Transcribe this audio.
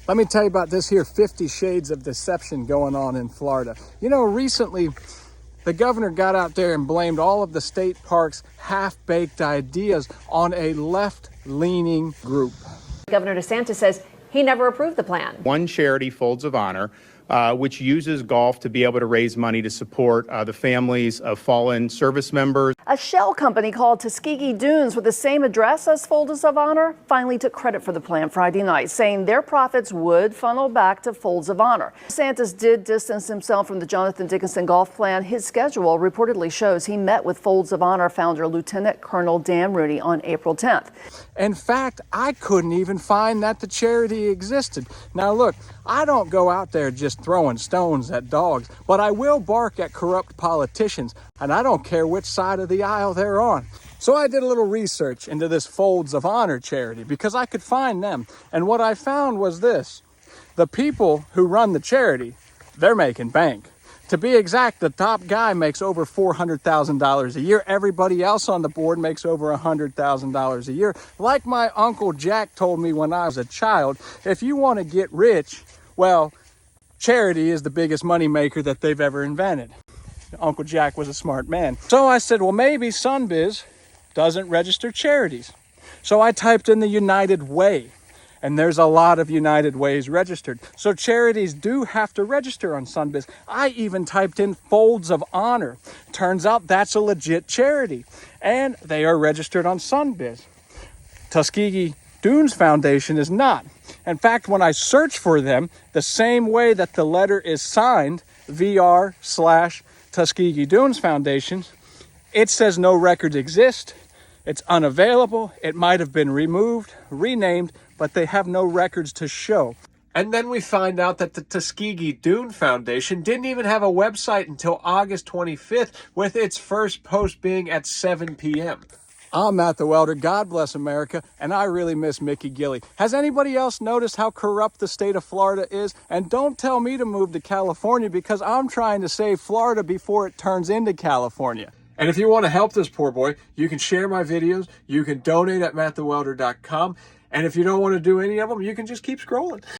Let me tell you about this here 50 shades of deception going on in Florida. You know, recently the governor got out there and blamed all of the state parks' half-baked ideas on a left-leaning group. Governor DeSantis says he never approved the plan. One charity, Folds of Honor, which uses golf to be able to raise money to support the families of fallen service members. A shell company called Tuskegee Dunes with the same address as Folds of Honor finally took credit for the plan Friday night, saying their profits would funnel back to Folds of Honor. DeSantis did distance himself from the Jonathan Dickinson golf plan. His schedule reportedly shows he met with Folds of Honor founder Lieutenant Colonel Dan Rooney on April 10th. In fact, I couldn't even find that the charity existed. Now look, I don't go out there just throwing stones at dogs, but I will bark at corrupt politicians, and I don't care which side of the aisle they're on. So I did a little research into this Folds of Honor charity because I could find them. And what I found was this: the people who run the charity, they're making bank. To be exact, the top guy makes over $400,000 a year. Everybody else on the board makes over $100,000 a year. Like my Uncle Jack told me when I was a child, if you want to get rich, well, charity is the biggest moneymaker that they've ever invented. Uncle Jack was a smart man. So I said, well, maybe Sunbiz doesn't register charities. So I typed in the United Way, and there's a lot of United Ways registered. So charities do have to register on Sunbiz. I even typed in Folds of Honor. Turns out that's a legit charity, and they are registered on Sunbiz. Tuskegee Dunes Foundation is not. In fact, when I search for them, the same way that the letter is signed, VR/Tuskegee Dunes Foundation, it says no records exist. It's unavailable. It might have been removed, renamed, but they have no records to show. And then we find out that the Tuskegee Dune Foundation didn't even have a website until August 25th, with its first post being at 7 p.m. I'm Matt the Welder. God bless America, and I really miss Mickey Gilley. Has anybody else noticed how corrupt the state of Florida is? And don't tell me to move to California, because I'm trying to save Florida before it turns into California. And if you want to help this poor boy, you can share my videos, you can donate at mattthewelder.com, and if you don't want to do any of them, you can just keep scrolling.